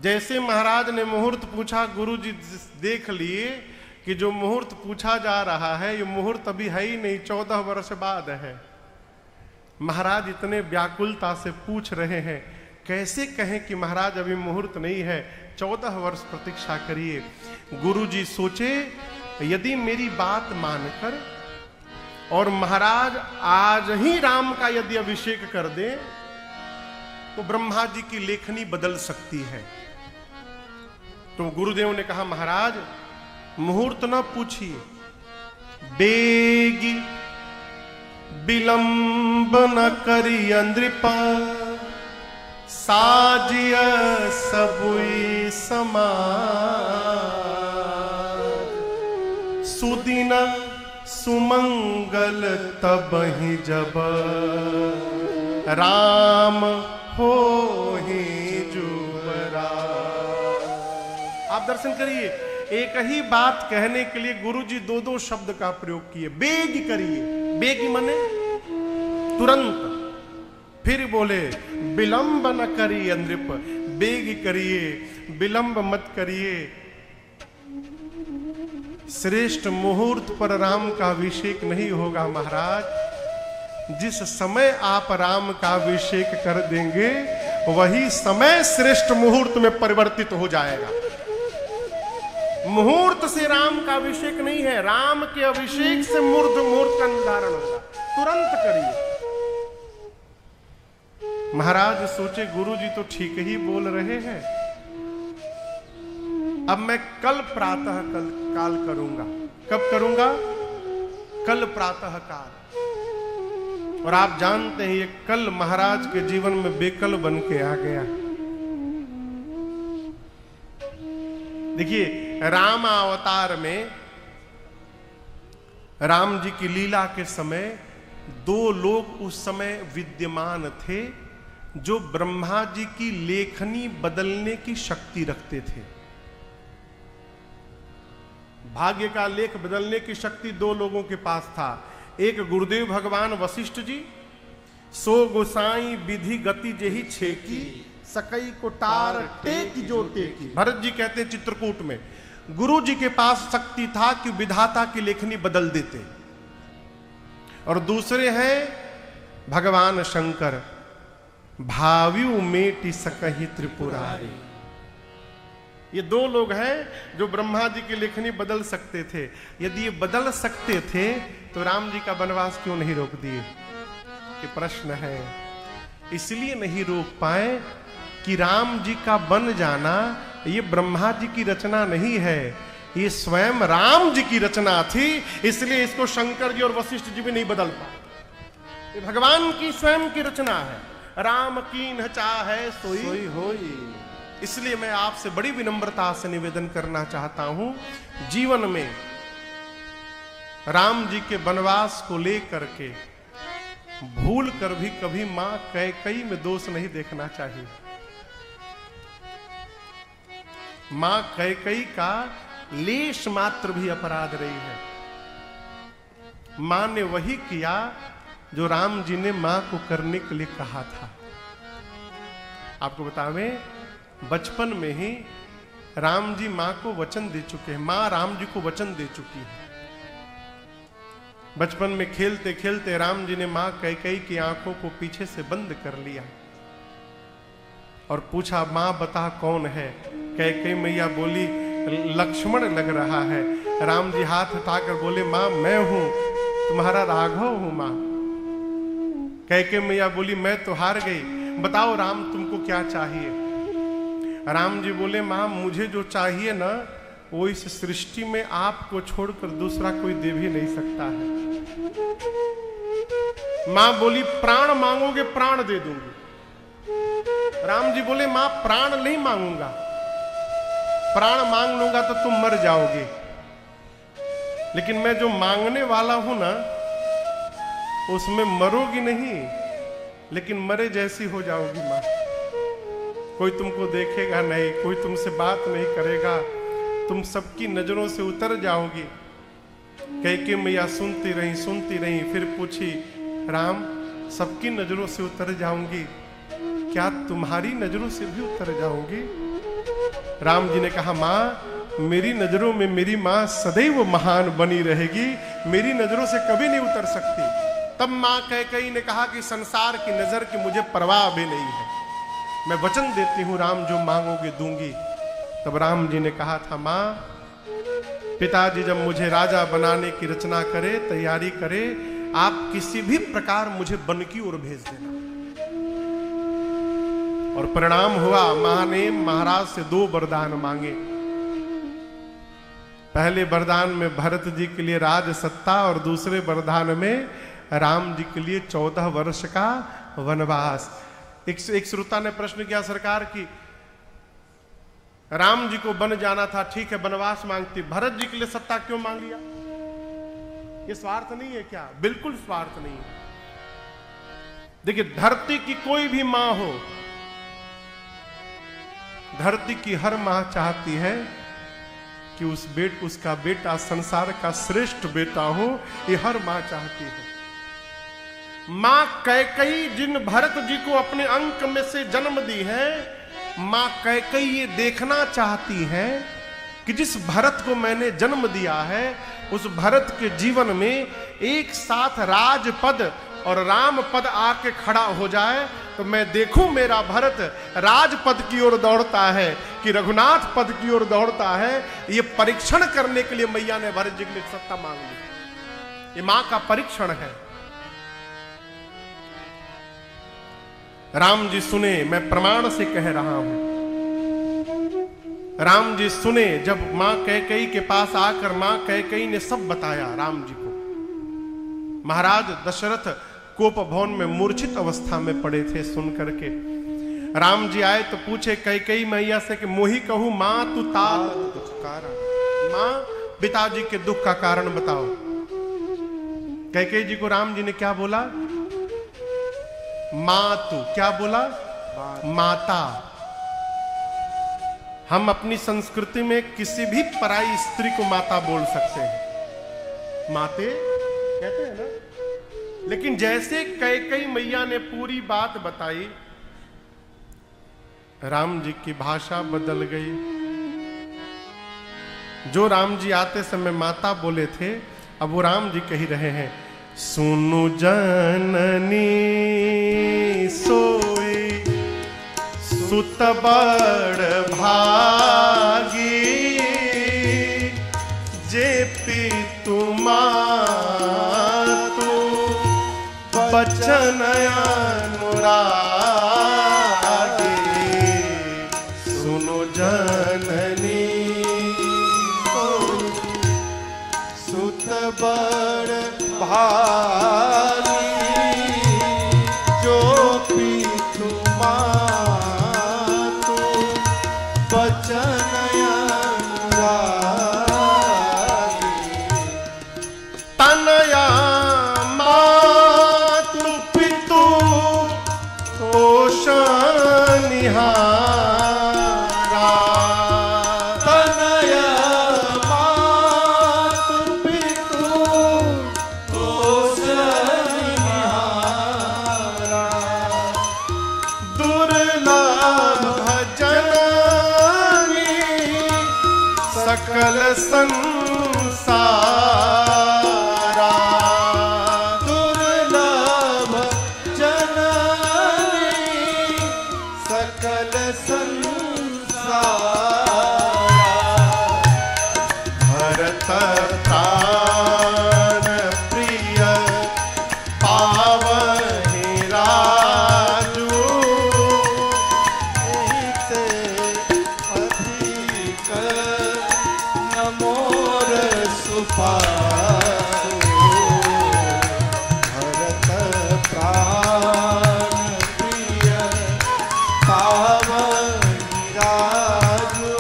जैसे महाराज ने मुहूर्त पूछा, गुरुजी देख लिए कि जो मुहूर्त पूछा जा रहा है ये मुहूर्त अभी है ही नहीं, 14 वर्ष बाद है। महाराज इतने व्याकुलता से पूछ रहे हैं, कैसे कहें कि महाराज अभी मुहूर्त नहीं है, 14 वर्ष प्रतीक्षा करिए। गुरुजी सोचे यदि मेरी बात मानकर और महाराज आज ही राम का यदि अभिषेक कर दे तो ब्रह्मा जी की लेखनी बदल सकती है। तो गुरुदेव ने कहा, महाराज मुहूर्त न पूछिए, बेगी विलंब न करिय नृपा, साजिय सबुई समाज, सुदिन सुमंगल तब ही जब राम हो ही जुबराज। आप दर्शन करिए, एक ही बात कहने के लिए गुरुजी दो दो शब्द का प्रयोग किए। बेग करिए, बेग माने तुरंत, फिर बोले विलंब न करिए नृप, बेग करिए, विलंब मत करिए। श्रेष्ठ मुहूर्त पर राम का अभिषेक नहीं होगा महाराज। जिस समय आप राम का अभिषेक कर देंगे वही समय श्रेष्ठ मुहूर्त में परिवर्तित हो जाएगा। मुहूर्त से राम का अभिषेक नहीं है, राम के अभिषेक से मुहूर्त का निर्धारण होगा। तुरंत करिए। महाराज सोचे गुरुजी तो ठीक ही बोल रहे हैं, अब मैं कल प्रातः काल करूंगा। कब करूंगा? कल प्रातः काल। और आप जानते हैं ये कल महाराज के जीवन में बेकल बन के आ गया। देखिए, राम अवतार में राम जी की लीला के समय दो लोग उस समय विद्यमान थे जो ब्रह्मा जी की लेखनी बदलने की शक्ति रखते थे। भाग्य का लेख बदलने की शक्ति दो लोगों के पास था। एक गुरुदेव भगवान वशिष्ठ जी, सो गोसाई विधि गति जेहि छेकी, सकई को टार टेक जो टेकी। भरत जी कहते हैं चित्रकूट में, गुरु जी के पास शक्ति था कि विधाता की लेखनी बदल देते। और दूसरे हैं भगवान शंकर, भाव्यु मेटि सकहि त्रिपुरारी। ये दो लोग हैं जो ब्रह्मा जी की लेखनी बदल सकते थे। यदि ये बदल सकते थे तो राम जी का वनवास क्यों नहीं रोक दिए? ये प्रश्न है। इसलिए नहीं रोक पाए कि राम जी का बन जाना ये ब्रह्मा जी की रचना नहीं है, ये स्वयं राम जी की रचना थी। इसलिए इसको शंकर जी और वशिष्ठ जी भी नहीं बदल पाए। ये भगवान की स्वयं की रचना है। राम कीन्ह चाहे सोई होई। इसलिए मैं आपसे बड़ी विनम्रता से निवेदन करना चाहता हूं, जीवन में राम जी के वनवास को लेकर के भूल कर भी कभी मां कैकेयी में दोष नहीं देखना चाहिए। मां कैकेयी का लेश मात्र भी अपराध रही है। मां ने वही किया जो राम जी ने मां को करने के लिए कहा था। आपको बतावें, बचपन में ही राम जी मां को वचन दे चुके हैं। मां राम जी को वचन दे चुकी है। बचपन में खेलते खेलते राम जी ने मां कैकेयी की आंखों को पीछे से बंद कर लिया और पूछा, मां बता कौन है? कैकेयी मैया बोली, लक्ष्मण लग रहा है। राम जी हाथ उठाकर बोले, मां मैं हूं, तुम्हारा राघव हूं मां। कैकेयी मैया बोली, मैं तो हार गई, बताओ राम तुमको क्या चाहिए? राम जी बोले, मां मुझे जो चाहिए ना वो इस सृष्टि में आपको छोड़कर दूसरा कोई दे भी नहीं सकता है। मां बोली, प्राण मांगोगे प्राण दे दूंगी। राम जी बोले, मां प्राण नहीं मांगूंगा, प्राण मांग लूंगा तो तुम मर जाओगे, लेकिन मैं जो मांगने वाला हूं ना उसमें मरोगी नहीं, लेकिन मरे जैसी हो जाओगी मां। कोई तुमको देखेगा नहीं, कोई तुमसे बात नहीं करेगा, तुम सबकी नजरों से उतर जाओगी। कैकेयी मैया सुनती रही, फिर पूछी, राम सबकी नजरों से उतर जाऊंगी, क्या तुम्हारी नजरों से भी उतर जाऊंगी? राम जी ने कहा, माँ मेरी नजरों में मेरी माँ सदैव महान बनी रहेगी, मेरी नजरों से कभी नहीं उतर सकती। तब माँ कैकेयी ने कहा कि संसार की नजर की मुझे परवाह भी नहीं है, मैं वचन देती हूं राम जो मांगोगे दूंगी। तब राम जी ने कहा था, माँ पिताजी जब मुझे राजा बनाने की रचना करे, तैयारी करे, आप किसी भी प्रकार मुझे वन की ओर भेज देना। और परिणाम हुआ, मां ने महाराज से 2 वरदान मांगे। पहले वरदान में भरत जी के लिए राज सत्ता और दूसरे वरदान में राम जी के लिए 14 वर्ष का वनवास। एक श्रोता ने प्रश्न किया, सरकार की राम जी को वन जाना था, ठीक है वनवास मांगती, भरत जी के लिए सत्ता क्यों मांग लिया? ये स्वार्थ नहीं है क्या? बिल्कुल स्वार्थ नहीं है। देखिए, धरती की कोई भी मां हो, धरती की हर मां चाहती है कि उसका बेटा संसार का श्रेष्ठ बेटा हो, ये हर मां चाहती है। मां कैकेयी जिन भरत जी को अपने अंक में से जन्म दी है, मां कैकेयी ये देखना चाहती है कि जिस भरत को मैंने जन्म दिया है, उस भरत के जीवन में एक साथ राजपद और राम पद आके खड़ा हो जाए, तो मैं देखूं मेरा भरत राजपद की ओर दौड़ता है कि रघुनाथ पद की ओर दौड़ता है। ये परीक्षण करने के लिए मैया ने भरत जी के लिए सत्ता मांग ली। ये मां का परीक्षण है। राम जी सुने, मैं प्रमाण से कह रहा हूं, राम जी सुने। जब मां कैकेयी के पास आकर मां कैकेयी ने सब बताया राम जी को। महाराज दशरथ कोप भवन में मूर्छित अवस्था में पड़े थे। सुन करके राम जी आए तो पूछे कैकेयी मैया से कि मोही कहूं मां तू तात दुख कारण, मां पिताजी के दुख का कारण बताओ। कैकेयी जी को राम जी ने क्या बोला? मां तू, क्या बोला? माता। हम अपनी संस्कृति में किसी भी पराई स्त्री को माता बोल सकते हैं, माते कहते हैं ना। लेकिन जैसे कैकेयी मैया ने पूरी बात बताई, राम जी की भाषा बदल गई। जो राम जी आते समय माता बोले थे, अब वो राम जी कह रहे हैं, सुनु जननी सोई सुत बड़ भागी, जे पितु मातु बचन अनुरागी, सुनो जननी सुत बड़ भागी, जो पितु मातु बचन अनुरागी, तनया मातु पितु पोषनिहारा, तनया मातु पितु पोषनिहारा, दुर्लभ जननी सकल संसारा, दुर्लभ जननी सकल संसारा, भरत प्राण प्रिय पावहि राजू, एहिते अधिक नमोर सुपासु, भरत प्राण प्रिय पावनि राजू,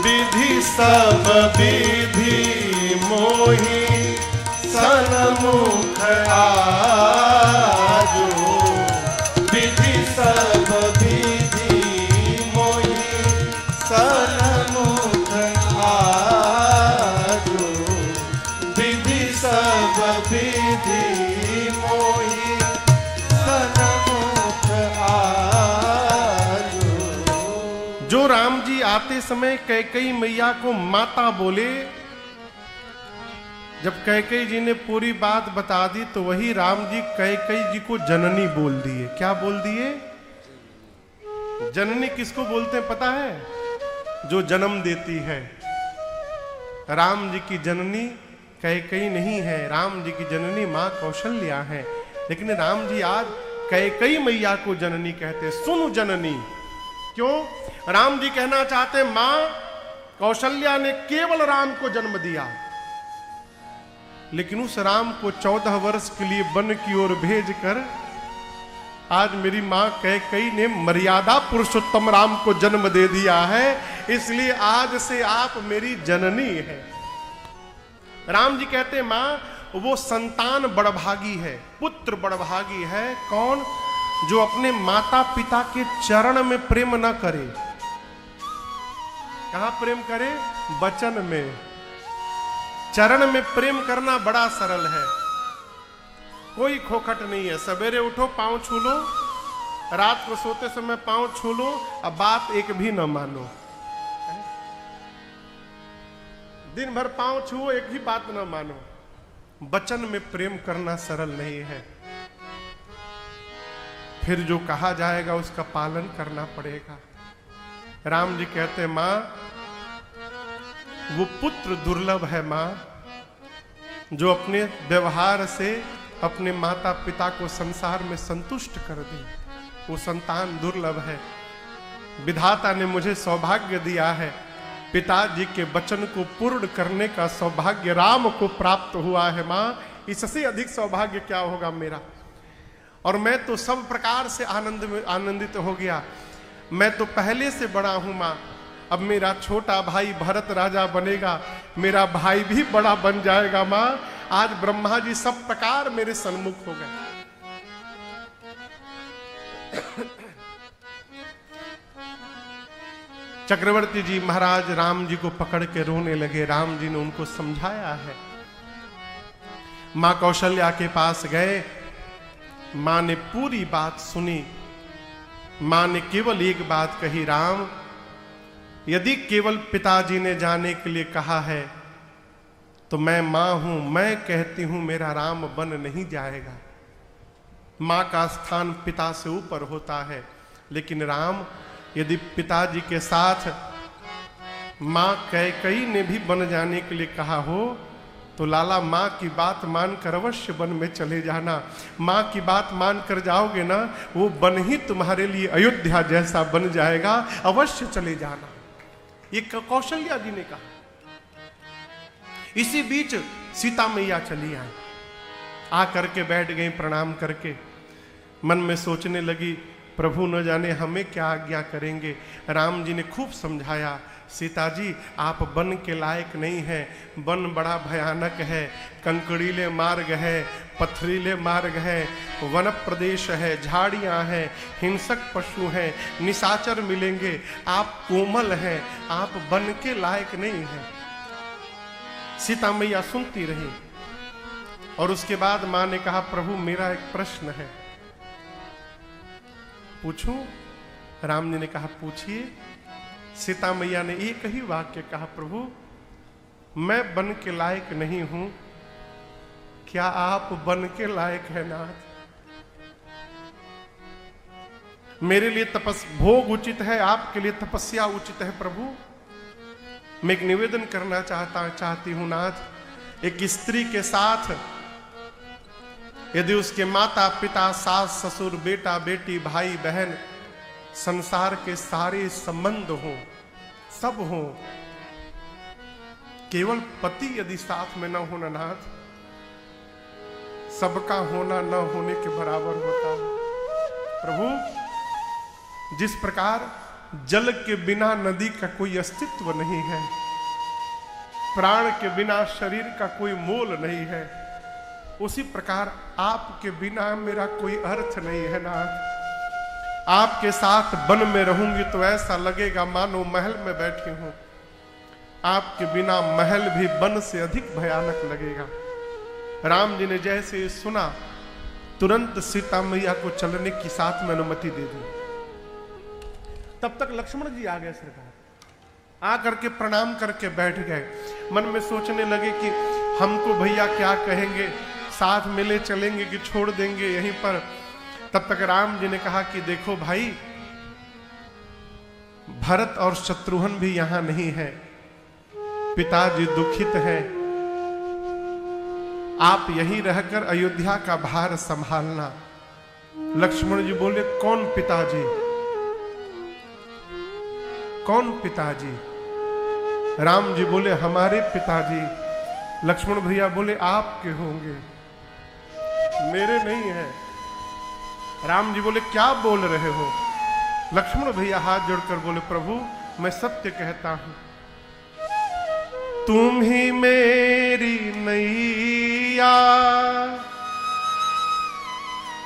विधि सब विधि मोहि सन्मुख आजू, विधि सब विधि मोहि सन्मुख आजू, विधि सब विधि मोहि सन्मुख आजू। जो राम जी आते समय कैकेयी मैया को माता बोले, जब कैकेयी जी ने पूरी बात बता दी तो वही राम जी कैकेयी जी को जननी बोल दिए। क्या बोल दिए? जननी किसको बोलते हैं पता है? जो जन्म देती है। राम जी की जननी कैकेयी नहीं है, राम जी की जननी मां कौशल्या है। लेकिन राम जी आज कैकेयी मैया को जननी कहते। सुन जननी, क्यों? राम जी कहना चाहते मां कौशल्या ने केवल राम को जन्म दिया, लेकिन उस राम को 14 वर्ष के लिए वन की ओर भेजकर आज मेरी मां कैकेयी ने मर्यादा पुरुषोत्तम राम को जन्म दे दिया है, इसलिए आज से आप मेरी जननी है। राम जी कहते मां वो संतान बड़भागी है, पुत्र बड़भागी है। कौन? जो अपने माता पिता के चरण में प्रेम न करे। कहां प्रेम करे? वचन में। चरण में प्रेम करना बड़ा सरल है, कोई खोखट नहीं है। सवेरे उठो पांव छू लो, रात को सोते समय पांव छू लो, अब बात एक भी न मानो। दिन भर पांव छुओ, एक ही बात न मानो। वचन में प्रेम करना सरल नहीं है। फिर जो कहा जाएगा उसका पालन करना पड़ेगा। राम जी कहते मां वो पुत्र दुर्लभ है मां, जो अपने व्यवहार से अपने माता पिता को संसार में संतुष्ट कर दे। वो संतान दुर्लभ है। विधाता ने मुझे सौभाग्य दिया है, पिताजी के वचन को पूर्ण करने का सौभाग्य राम को प्राप्त हुआ है मां। इससे अधिक सौभाग्य क्या होगा मेरा? और मैं तो सब प्रकार से आनंदित हो गया। मैं तो पहले से बड़ा हूं मां। अब मेरा छोटा भाई भरत राजा बनेगा, मेरा भाई भी बड़ा बन जाएगा मां। आज ब्रह्मा जी सब प्रकार मेरे सन्मुख हो गए। चक्रवर्ती जी महाराज राम जी को पकड़ के रोने लगे। राम जी ने उनको समझाया है। मां कौशल्या के पास गए, मां ने पूरी बात सुनी। मां ने केवल एक बात कही, राम यदि केवल पिताजी ने जाने के लिए कहा है तो मैं मां हूं, मैं कहती हूं मेरा राम बन नहीं जाएगा। मां का स्थान पिता से ऊपर होता है, लेकिन राम यदि पिताजी के साथ मां कैकेयी ने भी बन जाने के लिए कहा हो तो लाला मां की बात मानकर अवश्य वन में चले जाना। मां की बात मानकर जाओगे ना, वो वन ही तुम्हारे लिए अयोध्या जैसा बन जाएगा, अवश्य चले जाना। ये कौशल्या जी ने कहा। इसी बीच सीता मैया चली आई, आकर के बैठ गई प्रणाम करके। मन में सोचने लगी प्रभु न जाने हमें क्या आज्ञा करेंगे। राम जी ने खूब समझाया, सीता जी आप वन के लायक नहीं हैं, वन बड़ा भयानक है, कंकड़ीले मार्ग है, पथरीले मार्ग है, वन प्रदेश है, झाड़ियां हैं, हिंसक पशु हैं, निशाचर मिलेंगे, आप कोमल हैं, आप वन के लायक नहीं हैं। सीता मैया सुनती रही और उसके बाद मां ने कहा प्रभु मेरा एक प्रश्न है, पूछूं? राम जी ने कहा पूछिए। सीता मैया ने एक ही वाक्य कहा, प्रभु मैं बन के लायक नहीं हूं, क्या आप बन के लायक है नाथ? मेरे लिए भोग उचित है, आपके लिए तपस्या उचित है प्रभु। मैं एक निवेदन करना चाहती हूं नाथ। एक स्त्री के साथ यदि उसके माता पिता सास ससुर बेटा बेटी भाई बहन संसार के सारे संबंध हों, सब हों, केवल पति यदि साथ में न होना नाथ, सबका होना न होने के बराबर होता है। प्रभु जिस प्रकार जल के बिना नदी का कोई अस्तित्व नहीं है, प्राण के बिना शरीर का कोई मोल नहीं है, उसी प्रकार आपके बिना मेरा कोई अर्थ नहीं है नाथ। आपके साथ वन में रहूंगी तो ऐसा लगेगा मानो महल में बैठी हूं। आपके बिना महल भी वन से अधिक भयानक लगेगा। राम जी ने जैसे सुना तुरंत सीता मैया को चलने की साथ में अनुमति दे दी। तब तक लक्ष्मण जी आ गए सरकार, आ करके प्रणाम करके बैठ गए। मन में सोचने लगे कि हमको भैया क्या कहेंगे, साथ मिले चलेंगे कि छोड़ देंगे यहीं पर। तब तक राम जी ने कहा कि देखो भाई, भरत और शत्रुघ्न भी यहां नहीं है, पिताजी दुखित हैं, आप यहीं रहकर अयोध्या का भार संभालना। लक्ष्मण जी बोले कौन पिताजी, कौन पिताजी? राम जी बोले हमारे पिताजी। लक्ष्मण भैया बोले आपके होंगे, मेरे नहीं है। राम जी बोले क्या बोल रहे हो? लक्ष्मण भैया हाथ जोड़कर बोले प्रभु मैं सत्य कहता हूं, तुम ही मेरी नैया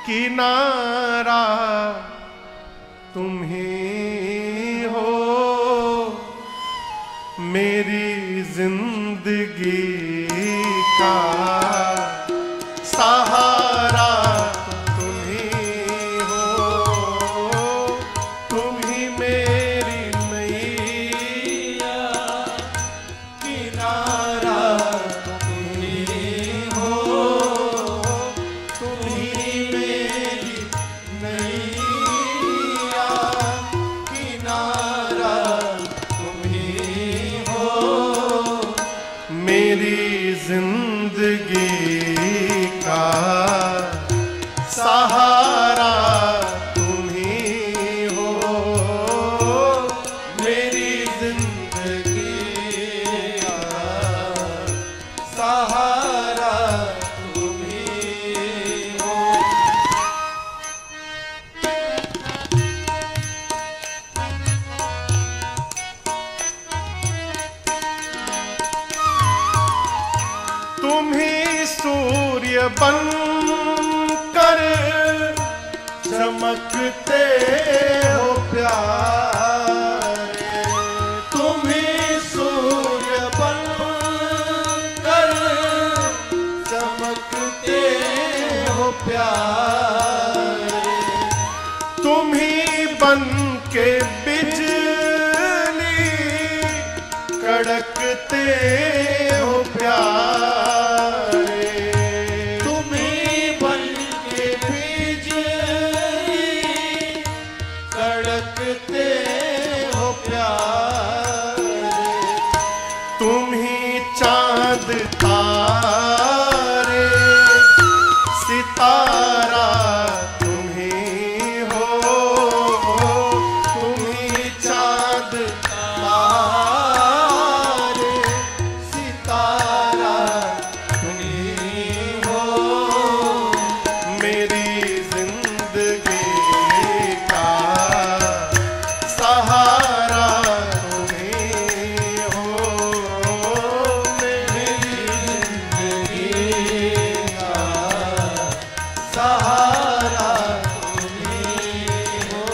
किनारा, तुम ही हो मेरी जिंदगी का सहारा, तुम ही हो, तुम ही मेरी नैया किनारा, तुम ही हो, तुम ही मेरी नैया किनारा, तुम ही हो मेरी जिंदगी का सहारा, तुम ही हो मेरी जिंदगी का सहारा, तुम ही हो। तुम ही सूर्य बनकर चमकते हो प्यारे, तुम ही सूर्य बनकर चमकते हो प्यारे, तुम ही बन के बिजली कड़कते हो प्यारे, तुम ही बन के बिजली कड़कते हो प्यारे, तुम ही चांद तारे सितारा, तुम ही हो, तुम ही चांद तारे सितारा, तुम ही हो मेरी जिंदगी का सहारा, तुम ही हो मेरी जिंदगी का सहारा, तुम ही हो,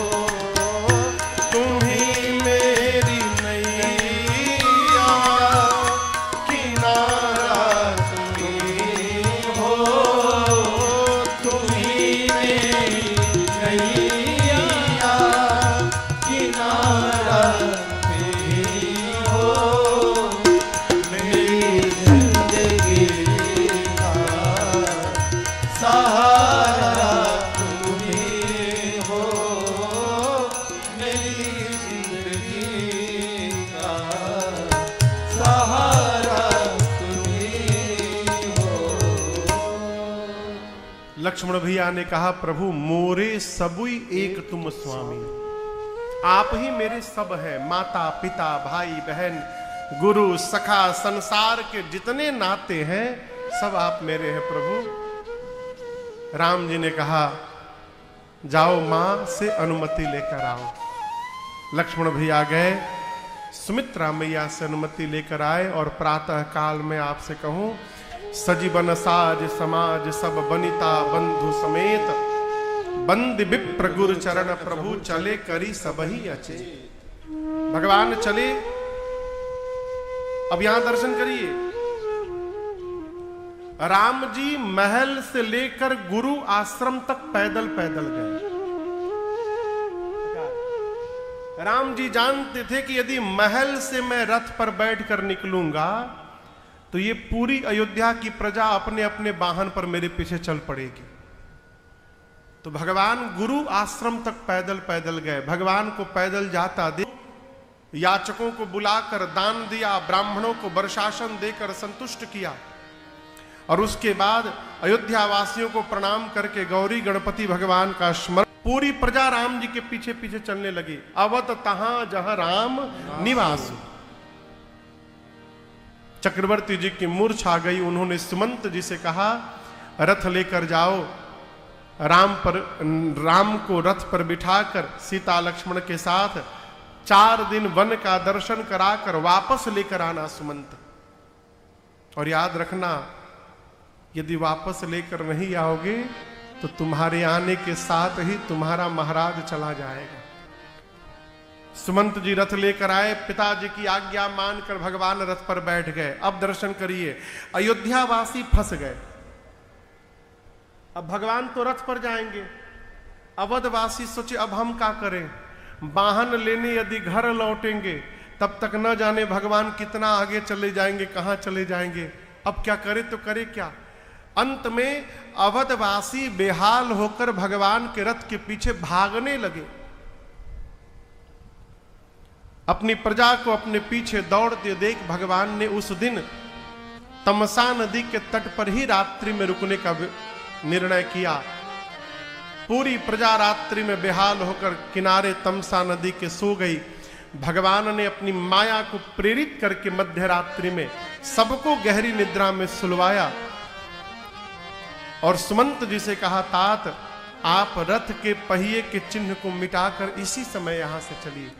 तुम ही मेरी नैया किनारा, तुम ही हो, तुम ही मेरी नैया किनारा, तुम ही हो मेरी जिंदगी का सहारा, तुम ही हो मेरी जिंदगी का सहारा, तुम ही हो। लक्ष्मण भैया ने कहा प्रभु मोरे सबुई एक तुम स्वामी, आप ही मेरे सब हैं, माता पिता भाई बहन गुरु सखा संसार के जितने नाते हैं सब आप मेरे हैं प्रभु। राम जी ने कहा जाओ मां से अनुमति लेकर आओ। लक्ष्मण भैया गए, सुमित्रा मैया से अनुमति लेकर आए और प्रातः काल में आपसे कहूं सजीवन साज समाज सब बनिता बंधु समेत, बंद विप्र गुरु चरण प्रभु चले करी सबही अचे। भगवान चले, अब यहां दर्शन करिए, राम जी महल से लेकर गुरु आश्रम तक पैदल पैदल गए। राम जी जानते थे कि यदि महल से मैं रथ पर बैठकर निकलूंगा तो ये पूरी अयोध्या की प्रजा अपने अपने वाहन पर मेरे पीछे चल पड़ेगी। तो भगवान गुरु आश्रम तक पैदल पैदल गए। भगवान को पैदल जाता देख याचकों को बुलाकर दान दिया, ब्राह्मणों को वर्षासन देकर संतुष्ट किया और उसके बाद अयोध्या वासियों को प्रणाम करके गौरी गणपति भगवान का स्मरण, पूरी प्रजा राम जी के पीछे पीछे चलने लगी। अवत तहां जहां राम निवास। चक्रवर्ती जी की मूर्छा आ गई। उन्होंने सुमंत जी से कहा, रथ लेकर जाओ, राम को रथ पर बिठाकर सीता लक्ष्मण के साथ 4 दिन वन का दर्शन कराकर वापस लेकर आना सुमंत। और याद रखना, यदि वापस लेकर नहीं आओगे तो तुम्हारे आने के साथ ही तुम्हारा महाराज चला जाएगा। सुमंत जी रथ लेकर आए, पिताजी की आज्ञा मानकर भगवान रथ पर बैठ गए। अब दर्शन करिए। अयोध्यावासी फंस गए। अब भगवान तो रथ पर जाएंगे, अवधवासी सोचे अब हम क्या करें। वाहन लेने यदि घर लौटेंगे तब तक न जाने भगवान कितना आगे चले जाएंगे, कहां चले जाएंगे। अब क्या करे तो करे क्या। अंत में अवधवासी बेहाल होकर भगवान के रथ के पीछे भागने लगे। अपनी प्रजा को अपने पीछे दौड़ते देख भगवान ने उस दिन तमसा नदी के तट पर ही रात्रि में रुकने का निर्णय किया। पूरी प्रजा रात्रि में बेहाल होकर किनारे तमसा नदी के सो गई। भगवान ने अपनी माया को प्रेरित करके मध्य रात्रि में सबको गहरी निद्रा में सुलवाया और सुमंत जी से कहा, तात आप रथ के पहिए के चिन्ह को मिटाकर इसी समय यहां से चलिए।